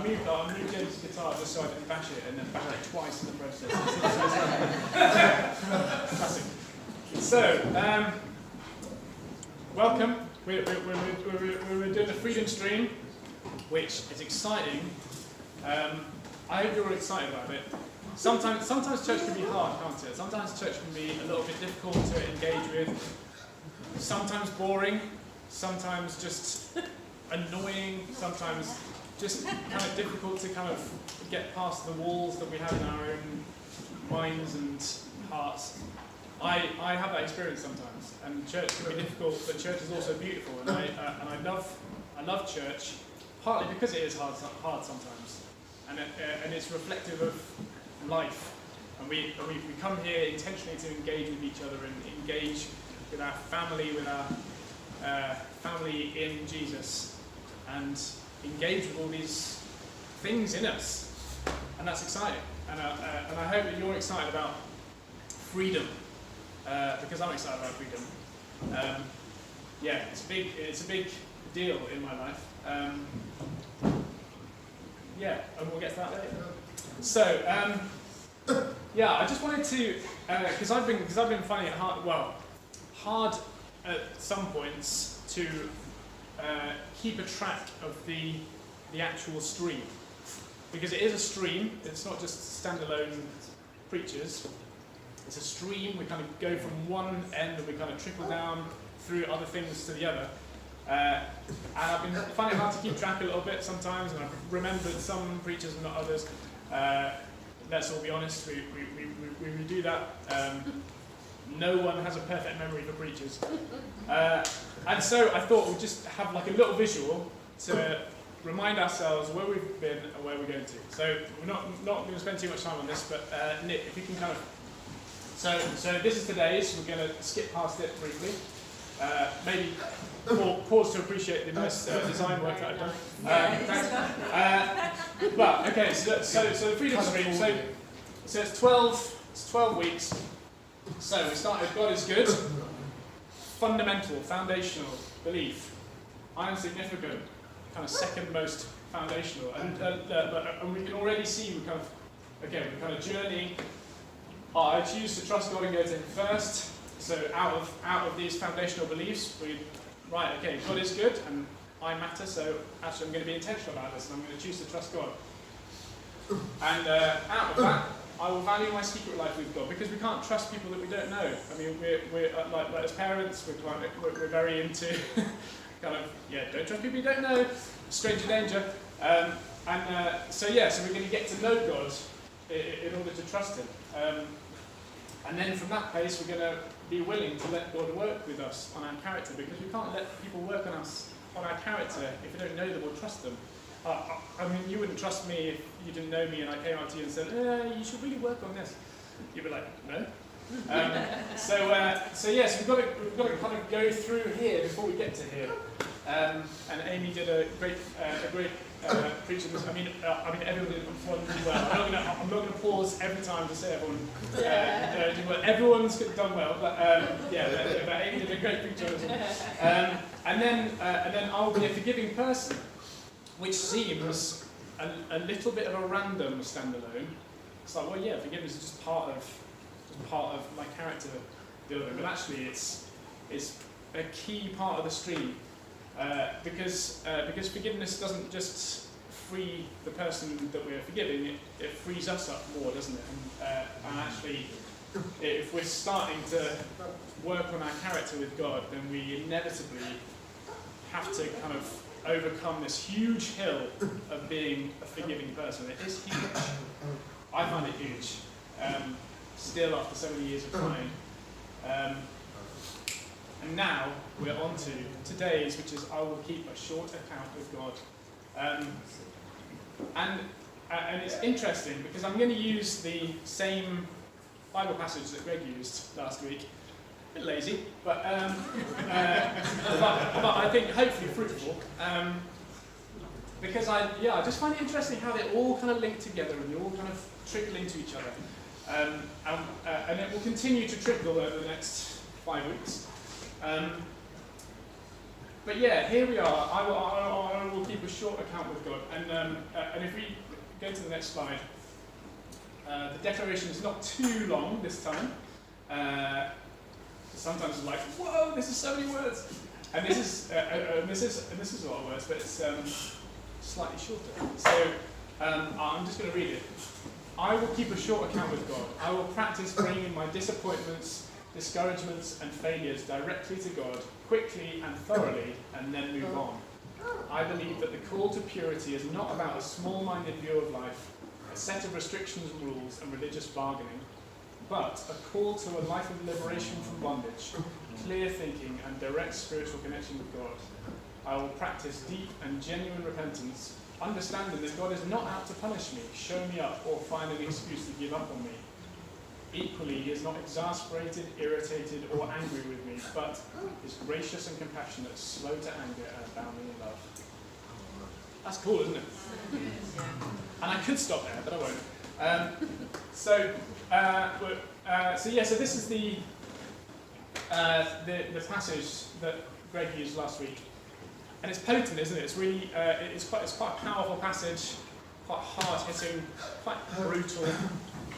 moved James' guitar just so I didn't bash it, and then bash it twice in the process. Classic. So, welcome. We're doing the Freedom Stream, which is exciting. I hope you're all excited about it. Sometimes church can be hard, can't it? Sometimes church can be a little bit difficult to engage with. Sometimes boring. Sometimes just annoying. Sometimes just kind of difficult to kind of get past the walls that we have in our own minds and hearts. I have that experience sometimes, and church can be difficult, but church is also beautiful, and I love church, partly because it is hard sometimes, and it's reflective of life, and we come here intentionally to engage with each other and engage with our family, with our family in Jesus, and engage with all these things in us, and that's exciting, and I hope that you're excited about freedom. Because I'm excited about freedom. Yeah, it's a big deal in my life. Yeah, and we'll get to that later. So, yeah, I just wanted to, because I've been finding it hard at some points to keep a track of the actual stream, because it is a stream. It's not just standalone preachers. It's a stream. We kind of go from one end and we kind of trickle down through other things to the other. And I've been finding it hard to keep track a little bit sometimes, and I've remembered some preachers and not others. Let's all be honest, we do that. No one has a perfect memory for preachers. And so I thought we'd just have like a little visual to remind ourselves where we've been and where we're going to. So we're not going to spend too much time on this, but Nick, if you can kind of... So this is today's. We're going to skip past it briefly. Maybe pause to appreciate the nice design work that I've done. But okay, so the Freedom Stream. So it's 12 weeks. So we started. God is good. Fundamental, foundational belief. I am significant. Kind of second most foundational, and we can already see we're kind of journeying. I choose to trust God and go to Him first. So out of these foundational beliefs, God is good and I matter. So actually, I'm going to be intentional about this, and I'm going to choose to trust God. And out of that, I will value my secret life with God, because we can't trust people that we don't know. I mean, we're like as parents, we're very into kind of don't trust people you don't know, stranger danger. So we're going to get to know God in order to trust Him. And then from that place, we're going to be willing to let God work with us on our character, because we can't let people work on us, on our character, if we don't know them or trust them. I mean, you wouldn't trust me if you didn't know me and I came up to you and said, you should really work on this. You'd be like, no. So we've got to kind of go through here before we get to here. And Amy did a great preaching. I mean, everyone did really well. I'm not going to pause every time to say everyone did well. Everyone's done well, but Amy did a great preaching. And then I'll be a forgiving person, which seems a little bit of a random standalone. It's like, forgiveness is just part of my character building, but actually it's a key part of the stream. Because forgiveness doesn't just free the person that we're forgiving, it frees us up more, doesn't it? And actually, if we're starting to work on our character with God, then we inevitably have to kind of overcome this huge hill of being a forgiving person. It is huge. I find it huge. Still, after so many years of trying. And now we're on to today's, which is I will keep a short account with God. And it's interesting because I'm going to use the same Bible passage that Greg used last week. A bit lazy, but I think hopefully fruitful. Because I just find it interesting how they all kind of link together and they all kind of trickle into each other. And it will continue to trickle over the next 5 weeks. but yeah, here we are. I will keep a short account with God. And if we go to the next slide, the declaration is not too long this time. Sometimes it's like, whoa, this is so many words. And this is a lot of words, but it's slightly shorter. So I'm just going to read it. I will keep a short account with God. I will practice bringing my disappointments, discouragements, and failures directly to God, quickly and thoroughly, and then move on. I believe that the call to purity is not about a small-minded view of life, a set of restrictions, rules, and religious bargaining, but a call to a life of liberation from bondage, clear thinking, and direct spiritual connection with God. I will practice deep and genuine repentance, understanding that God is not out to punish me, show me up, or find an excuse to give up on me. Equally, he is not exasperated, irritated, or angry with me, but is gracious and compassionate, slow to anger, and abounding in love. That's cool, isn't it? And I could stop there, but I won't. So this is the passage that Greg used last week. And it's potent, isn't it? It's really, it's quite a powerful passage, quite hard-hitting, quite brutal,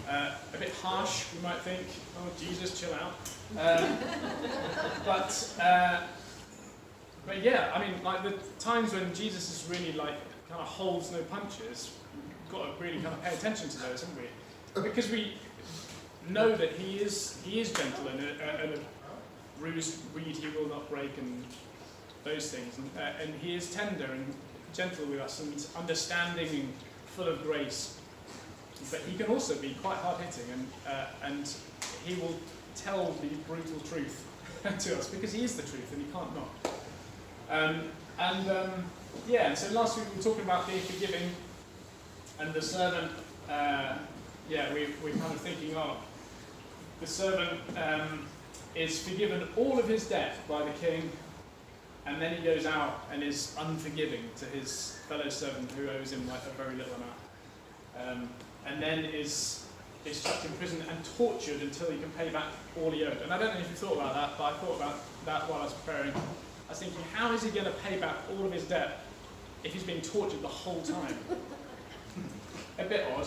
a bit harsh, you might think. Oh, Jesus, chill out. But yeah, I mean, like the times when Jesus is really like kind of holds no punches, we've got to really kind of pay attention to those, haven't we? Because we know that he is gentle and a bruised reed he will not break, and those things, and he is tender and gentle with us and understanding and full of grace. But he can also be quite hard-hitting, and he will tell the brutal truth to us because he is the truth and he can't not. And so last week we were talking about being forgiving, and the servant. We're kind of thinking, the servant is forgiven all of his debt by the king. And then he goes out and is unforgiving to his fellow servant who owes him like a very little amount. And then is chucked in prison and tortured until he can pay back all he owed. And I don't know if you thought about that, but I thought about that while I was preparing. I was thinking, how is he going to pay back all of his debt if he's being tortured the whole time? A bit odd.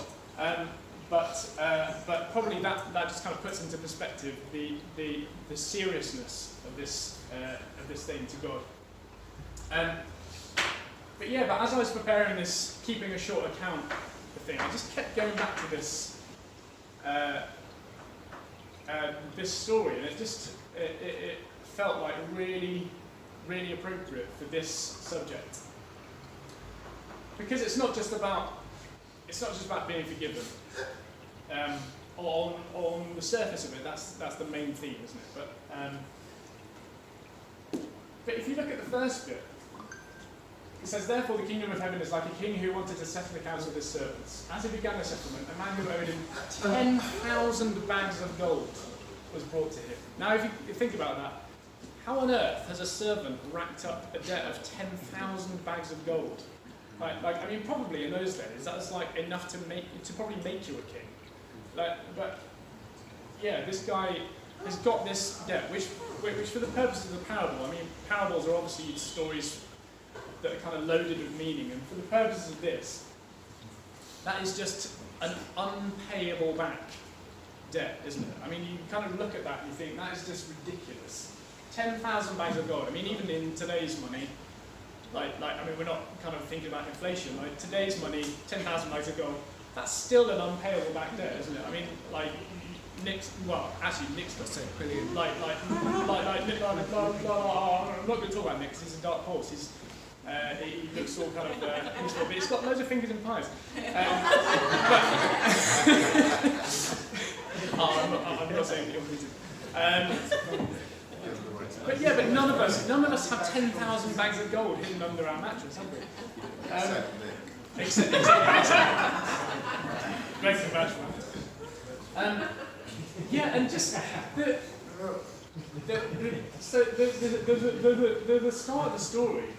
But probably that just kind of puts into perspective the seriousness of this thing to God. But as I was preparing this keeping a short account thing, I just kept going back to this this story, and it felt like really, really appropriate for this subject, because it's not just about being forgiven. On the surface of it, that's the main theme, isn't it? But if you look at the first bit, it says, "Therefore the kingdom of heaven is like a king who wanted to settle accounts with his servants. As he began the settlement, a man who owed him 10,000 bags of gold was brought to him." Now, if you think about that, how on earth has a servant racked up a debt of 10,000 bags of gold? Probably in those days, that's like enough to probably make you a king. This guy has got this debt, which for the purposes of the parable, parables are obviously stories that are kind of loaded with meaning, and for the purposes of this, that is just an unpayable back debt, isn't it? You kind of look at that and you think, that is just ridiculous. 10,000 bags of gold. Even in today's money, we're not kind of thinking about inflation. Like today's money, 10,000 bags of gold, that's still an unpayable back debt, isn't it? Nick's does say brilliant. I'm not going to talk about Nick because he's a dark horse. He looks all kind of peaceful, but he's got loads of fingers and pies. I'm not saying that you're pleasing. But none of us have 10,000 bags of gold hidden under our mattress, have we? Except Greg can vouch for that. And just the start of the story,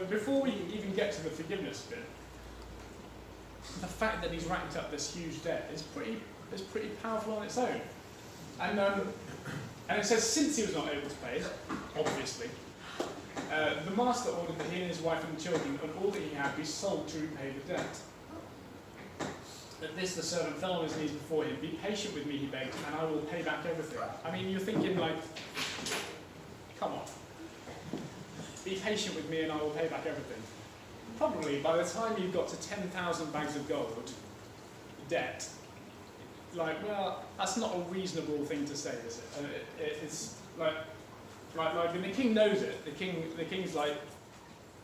before we even get to the forgiveness bit, the fact that he's racked up this huge debt is pretty powerful on its own. And it says, since he was not able to pay, obviously, the master ordered that he and his wife and children and all that he had be sold to repay the debt. At this, the servant fell on his knees before him. Be patient with me, he begged, and I will pay back everything. I mean, you're thinking like, come on. Be patient with me and I will pay back everything. Probably by the time you've got to 10,000 bags of gold debt, like, well, that's not a reasonable thing to say, is it? It's like when the king knows it, the king's like,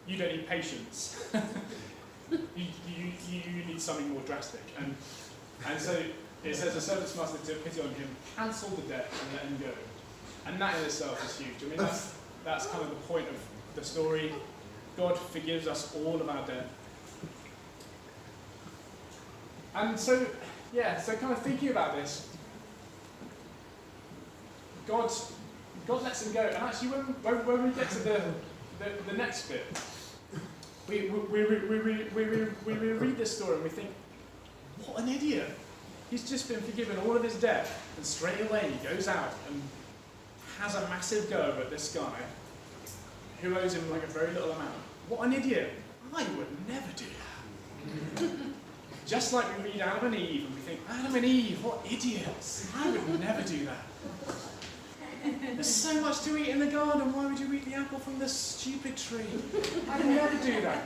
you don't need patience. you need something more drastic. And so it says the servant's master took pity on him, cancelled the debt and let him go. And that in itself is huge. I mean, that's kind of the point of the story. God forgives us all of our debt. And so, yeah, so kind of thinking about this, God lets him go. And actually, when we get to the next bit, we read this story and we think, what an idiot. He's just been forgiven all of his debt, and straight away he goes out and has a massive go at this guy who owes him like a very little amount. What an idiot. I would never do that. Just like we read Adam and Eve and we think, Adam and Eve, what idiots. I would never do that. There's so much to eat in the garden, why would you eat the apple from this stupid tree? I would never do that.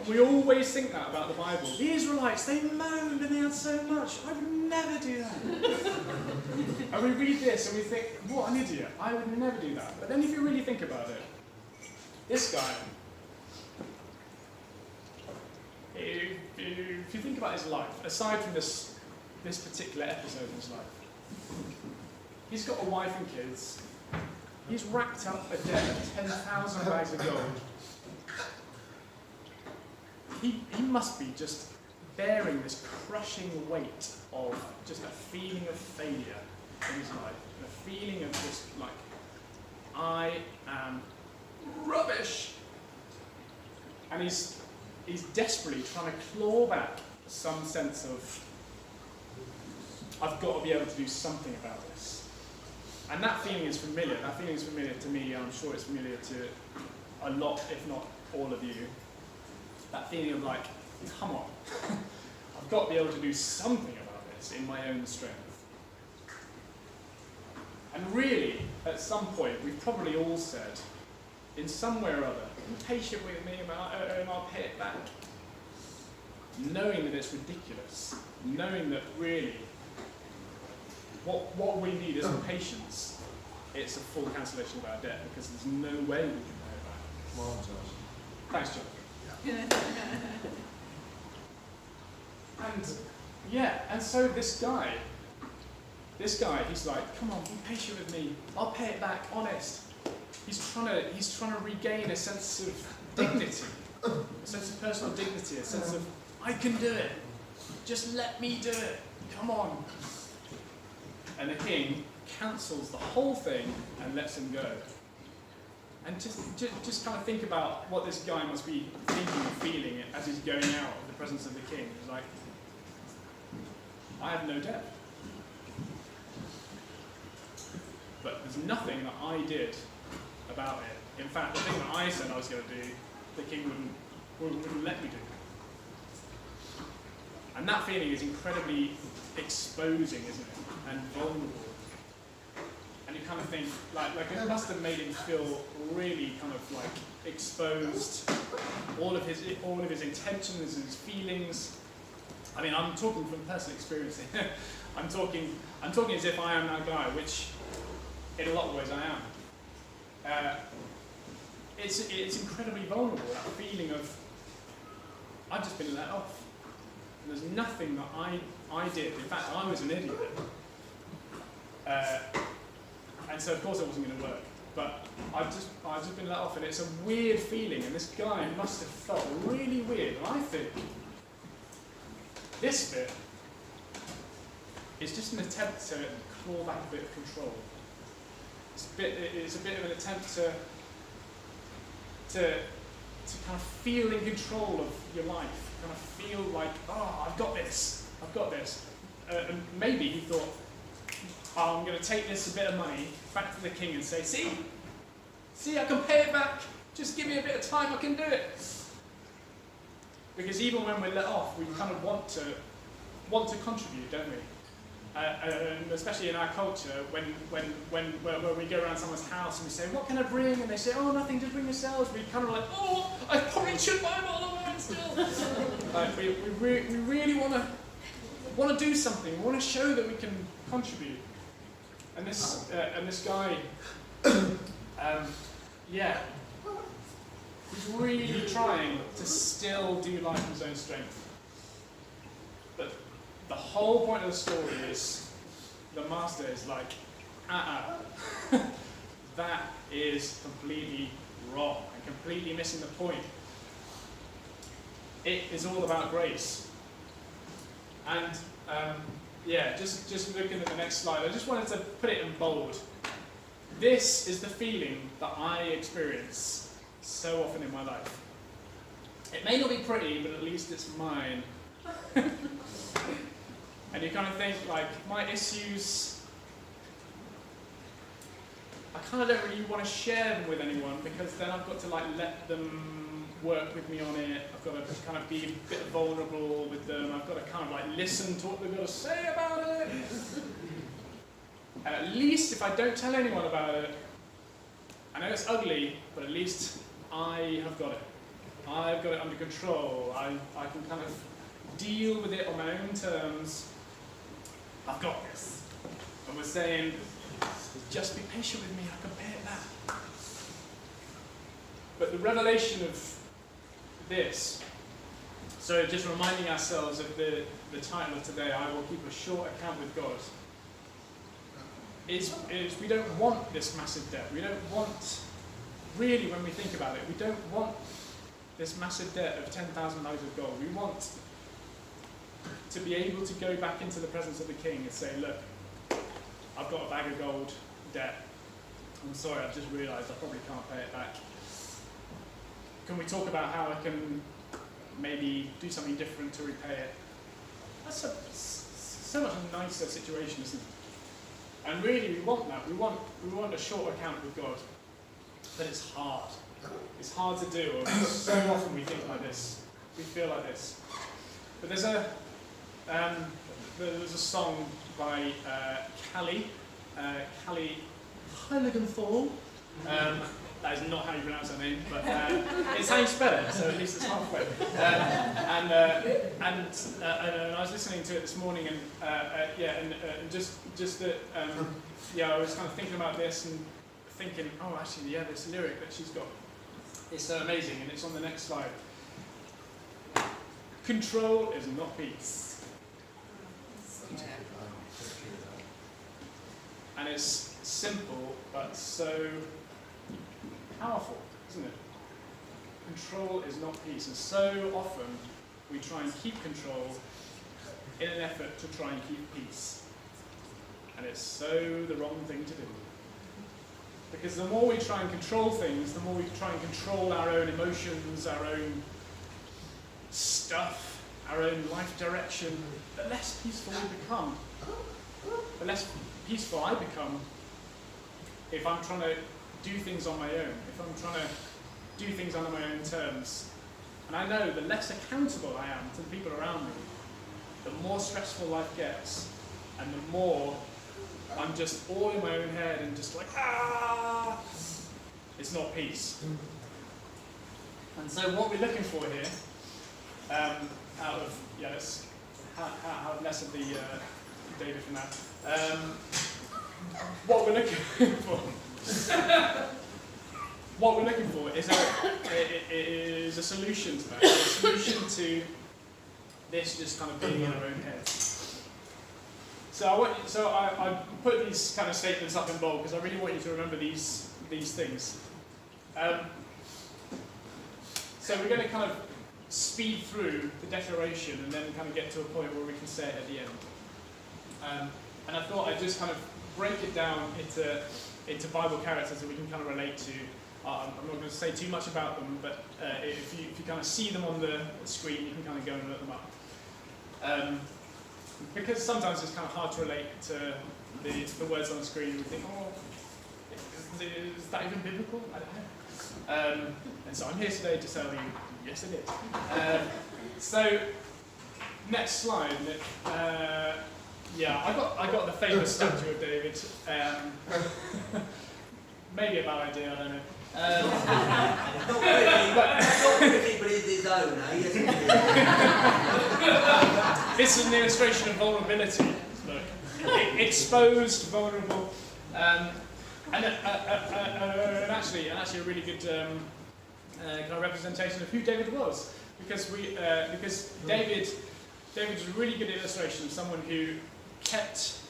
And we always think that about the Bible. The Israelites, they moaned and they had so much. I would never do that. And we read this and we think, what an idiot. I would never do that. But then if you really think about it, this guy, if you think about his life, aside from this particular episode in his life, he's got a wife and kids. He's racked up a debt of 10,000 bags of gold. He must be just bearing this crushing weight of just a feeling of failure in his life. A feeling of just like, I am rubbish. And he's desperately trying to claw back some sense of, I've got to be able to do something about this. And that feeling is familiar. That feeling is familiar to me. I'm sure it's familiar to a lot, if not all of you. That feeling of like, come on. I've got to be able to do something about this in my own strength. And really, at some point, we've probably all said, in some way or other, be patient with me and I'll pay it back. Knowing that it's ridiculous. Knowing that really, what we need isn't patience. It's a full cancellation of our debt because there's no way we can pay it back. Well, Josh. Thanks, John. And yeah, and so this guy, he's like, come on, be patient with me. I'll pay it back, honest. He's trying to regain a sense of dignity, a sense of personal dignity, a sense of, I can do it. Just let me do it. Come on. And the king cancels the whole thing and lets him go. And just kind of think about what this guy must be thinking and feeling as he's going out of the presence of the king. He's like, I have no debt. But there's nothing that I did about it. In fact, the thing that I said I was going to do, the king wouldn't let me do. And that feeling is incredibly exposing, isn't it? And vulnerable. And you kind of think, like it must have made him feel really kind of like exposed. All of his intentions and his feelings. I mean, I'm talking from personal experience here. I'm talking as if I am that guy, which in a lot of ways I am. It's incredibly vulnerable, that feeling of, I've just been let off. And there's nothing that I did. In fact, I was an idiot. And so of course it wasn't going to work. But I've just been let off, and it's a weird feeling, and this guy must have felt really weird. And I think this bit is just an attempt to claw back a bit of control. It's a bit of an attempt to kind of feel in control of your life, kind of feel like, oh, I've got this. And maybe he thought, oh, I'm going to take this bit of money back to the king and say, see, I can pay it back. Just give me a bit of time, I can do it. Because even when we're let off, we kind of want to contribute, don't we? And especially in our culture, when we go around someone's house and we say, what can I bring? And they say, oh, nothing, just bring yourselves. We kind of like, oh, I probably should buy a bottle of wine still. We really want to do something. We want to show that we can contribute. And this guy, he's really trying to still do life in his own strength. But the whole point of the story is the master is like, that is completely wrong and completely missing the point. It is all about grace. And just looking at the next slide, I just wanted to put it in bold. This is the feeling that I experience so often in my life. It may not be pretty, but at least it's mine. And you kind of think, like, my issues, I kind of don't really want to share them with anyone, because then I've got to like let them work with me on it. I've got to kind of be a bit vulnerable with them. I've got to kind of like listen to what they've got to say about it. And at least if I don't tell anyone about it, I know it's ugly, but at least I have got it. I've got it under control. I can kind of deal with it on my own terms. I've got this. And we're saying, just be patient with me, I can pay it back. But the revelation of this, so just reminding ourselves of the title of today, I will keep a short account with God, is we don't want this massive debt. We don't want, really when we think about it, we don't want this massive debt of 10,000 loads of gold. We want to be able to go back into the presence of the king and say, look, I've got a bag of gold debt. I'm sorry, I've just realised I probably can't pay it back. Can we talk about how I can maybe do something different to repay it? That's so much a nicer situation, isn't it? And really, we want that. We want a short account with God. But it's hard. It's hard to do. And so often we think like this. We feel like this. But there's a song by Callie Heiligenthal. That is not how you pronounce her name, but it's how you spell it, so at least it's halfway. And I was listening to it this morning, and just that, I was kind of thinking about this and thinking, oh, actually, yeah, this lyric that she's got is so amazing, and it's on the next slide. Control is not peace. And it's simple, but so powerful, isn't it? Control is not peace. And so often we try and keep control in an effort to try and keep peace. And it's so the wrong thing to do. Because the more we try and control things, the more we try and control our own emotions, our own stuff, our own life direction, the less peaceful we become. The less peaceful I become if I'm trying to do things on my own, if I'm trying to do things under my own terms. And I know the less accountable I am to the people around me, the more stressful life gets, and the more I'm just all in my own head and just like, it's not peace. And so what we're looking for here, let's have less of the David from that. What we're looking for what we're looking for is a solution to that, a solution to this just kind of being in our own heads. So I put these kind of statements up in bold because I really want you to remember these things. So we're going to kind of speed through the declaration and then kind of get to a point where we can say it at the end. And I thought I'd just kind of break it down into Bible characters that we can kind of relate to. I'm not going to say too much about them, but if you kind of see them on the screen, you can kind of go and look them up. because sometimes it's kind of hard to relate to the words on the screen. We think, oh, is that even biblical? I don't know. And so I'm here today to tell you, yes, it is. So, next slide. Yeah, I got the famous statue of David. Maybe a bad idea, I don't know. Not really, but it's his own, This is an illustration of vulnerability. Look, exposed, vulnerable, and actually a really good kind of representation of who David was, because David's a really good illustration of someone who kept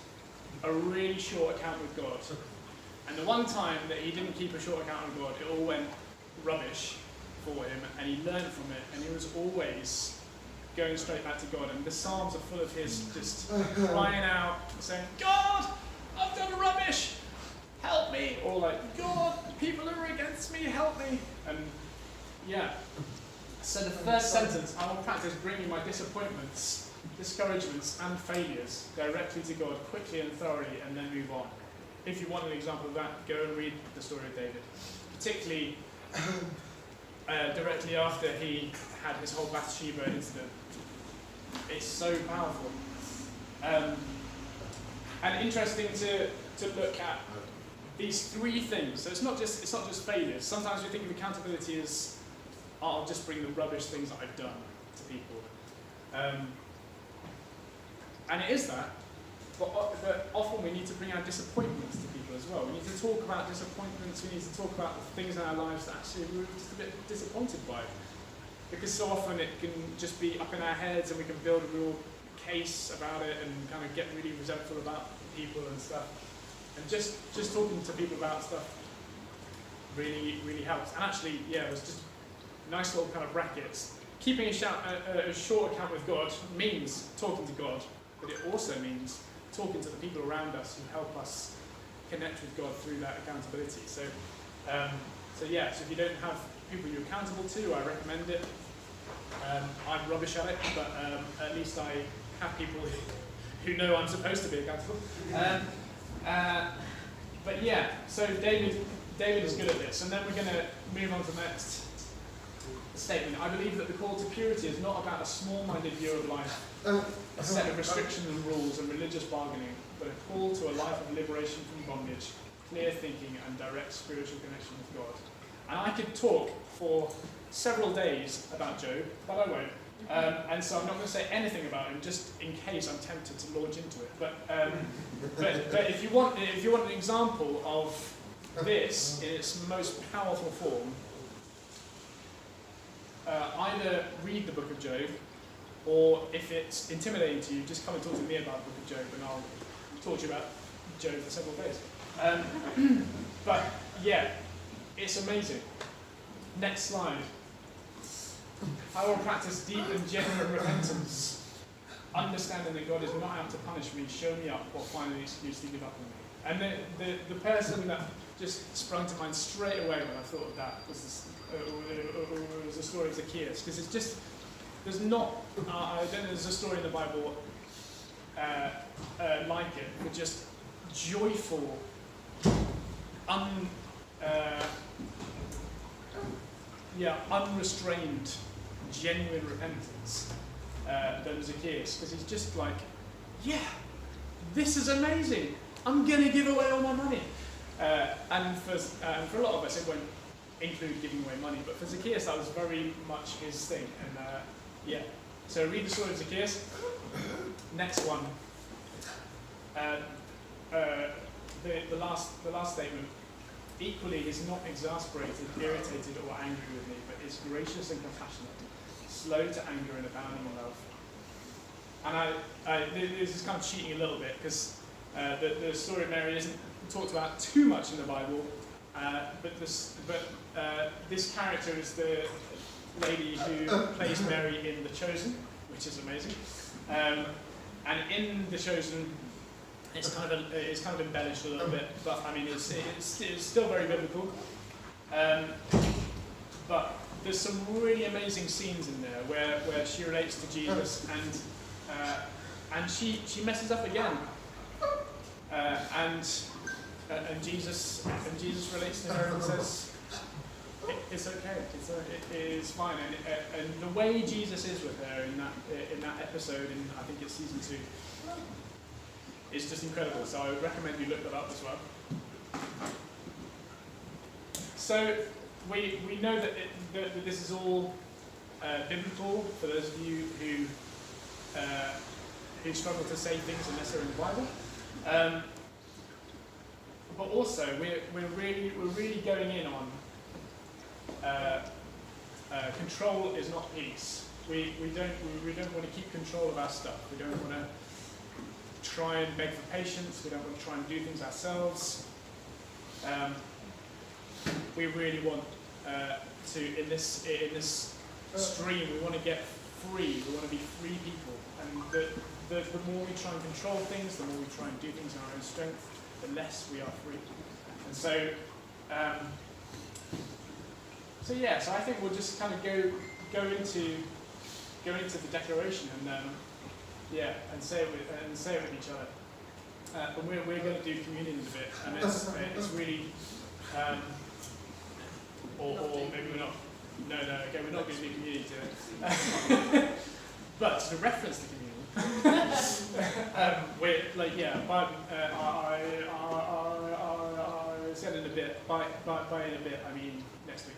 a really short account with God. And the one time that he didn't keep a short account with God, it all went rubbish for him, and he learned from it, and he was always going straight back to God. And the Psalms are full of his just crying out, saying, God, I've done rubbish, help me, or like, God, people are against me, help me. And yeah, so the first sentence, I will practice bringing my disappointments, discouragements, and failures directly to God quickly and thoroughly, and then move on. If you want an example of that, go and read the story of David. Particularly directly after he had his whole Bathsheba incident. It's so powerful. And interesting to look at these three things. So it's not just failures. Sometimes we think of accountability as, oh, I'll just bring the rubbish things that I've done to people. And it is that. But often we need to bring our disappointments to people as well. We need to talk about disappointments, we need to talk about the things in our lives that actually we're just a bit disappointed by. Because so often it can just be up in our heads and we can build a real case about it and kind of get really resentful about people and stuff. And just talking to people about stuff really, really helps. And actually, yeah, it was just nice little kind of brackets. Keeping a short account with God means talking to God, but it also means talking to the people around us who help us connect with God through that accountability. So if you don't have people you're accountable to, I recommend it. I'm rubbish at it, but at least I have people who know I'm supposed to be accountable. But yeah, so David is good at this, and then we're going to move on to the next statement. I believe that the call to purity is not about a small-minded view of life, a set of restrictions and rules and religious bargaining, but a call to a life of liberation from bondage, clear thinking and direct spiritual connection with God. And I could talk for several days about Job, but I won't. And so I'm not going to say anything about him, just in case I'm tempted to launch into it. But if you want an example of this in its most powerful form, either read the book of Job, or if it's intimidating to you, just come and talk to me about the book of Job, and I'll talk to you about Job for several days. But yeah, it's amazing. Next slide. I will practice deep and genuine repentance, understanding that God is not out to punish me, show me up, or find an excuse to give up on me. And the person that just sprung to mind straight away when I thought of that was the story of Zacchaeus, because it's just, there's not, I don't know, there's a story in the Bible like it, but just joyful, unrestrained, genuine repentance than Zacchaeus, because he's just like, yeah, this is amazing, I'm going to give away all my money. And for a lot of us, it won't include giving away money, but for Zacchaeus, that was very much his thing. And so read the story of Zacchaeus. Next one. The last statement. Equally, he's not exasperated, irritated, or angry with me, but is gracious and compassionate, slow to anger and abounding in love. And this is kind of cheating a little bit, because the story of Mary isn't talked about too much in the Bible, but this character is the lady who plays Mary in The Chosen, which is amazing. And in The Chosen, it's kind of embellished a little bit, but I mean it's still very biblical. But there's some really amazing scenes in there where she relates to Jesus, and she messes up again, and Jesus relates to her and says, it's okay, it is fine, and the way Jesus is with her in that episode, in I think it's season 2, is just incredible. So I would recommend you look that up as well. So we know that this is all biblical for those of you who struggle to say things unless they're in the Bible. But also we're really going in on control is not peace. We don't want to keep control of our stuff. We don't want to try and beg for patience. We don't want to try and do things ourselves. We really want to in this stream. We want to get free. We want to be free people. And the more we try and control things, the more we try and do things in our own strength, the less we are free. And so. So I think we'll just kind of go into the declaration and say it with each other. But we're going to do communion in a bit, and it's really or maybe we're not. No, okay, we're not going to do communion today. But to reference the communion, we're like I said in a bit. By in a bit, I mean next week.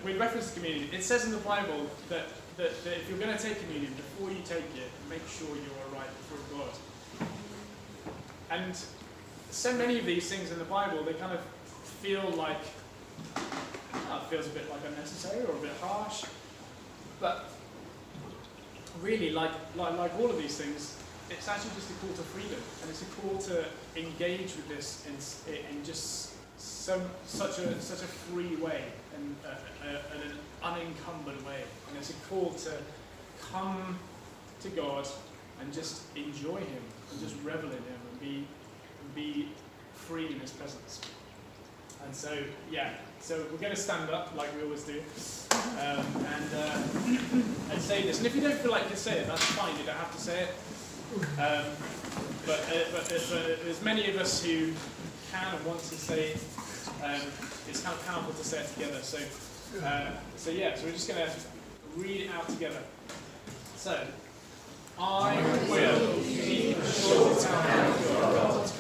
With reference to communion, it says in the Bible that if you're going to take communion, before you take it, make sure you're right before God. And so many of these things in the Bible, they kind of feel like, it feels a bit like unnecessary or a bit harsh. But really, like all of these things, it's actually just a call to freedom, and it's a call to engage with this in just such a free way and an unencumbered way. And it's a call to come to God and just enjoy Him and just revel in Him and be free in His presence. And so we're going to stand up like we always do, and say this. And if you don't feel like you say it, that's fine. You don't have to say it. But there's many of us who can and want to say it. It's kind of powerful to say it together. So we're just going to read it out together. So, I will keep short time of God.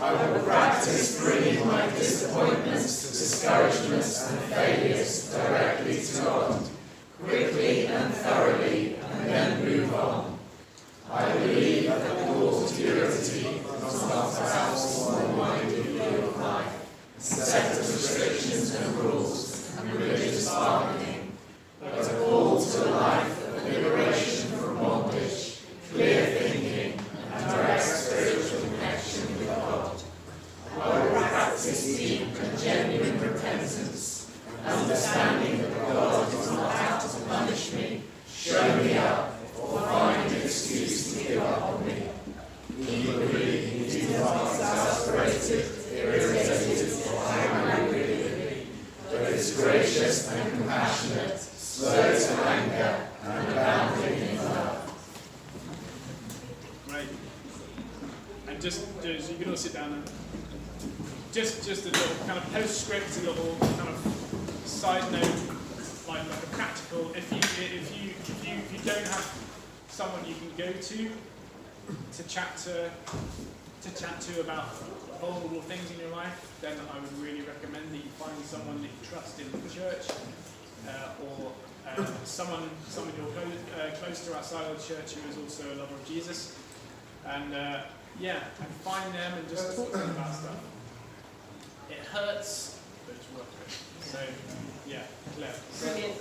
I will practice bringing my disappointments, discouragements, and failures directly to God, quickly and thoroughly, and then move on. I believe that the call to purity does not perhaps small-minded view of life, set of restrictions and rules, and religious bargaining, but a call to a life of liberation from bondage, clear thinking, and direct spiritual connection with God. I will practice deep and genuine repentance, understanding that God is not out to punish me, show me up, or find an excuse to give up on me. Equally, He is not exasperated, irritated, or angry with me, but is gracious and compassionate, slow to anger, and abounding in love. Great. And just you can all sit down and just a little kind of postscript, a little kind of side note, like a practical. If you don't have someone you can go to chat to about vulnerable things in your life, then I would really recommend that you find someone that you trust in the church, or someone you're close to outside of the church who is also a lover of Jesus, and find them and just talk to them about stuff. It hurts, but it's worth it. So, Claire. Brilliant.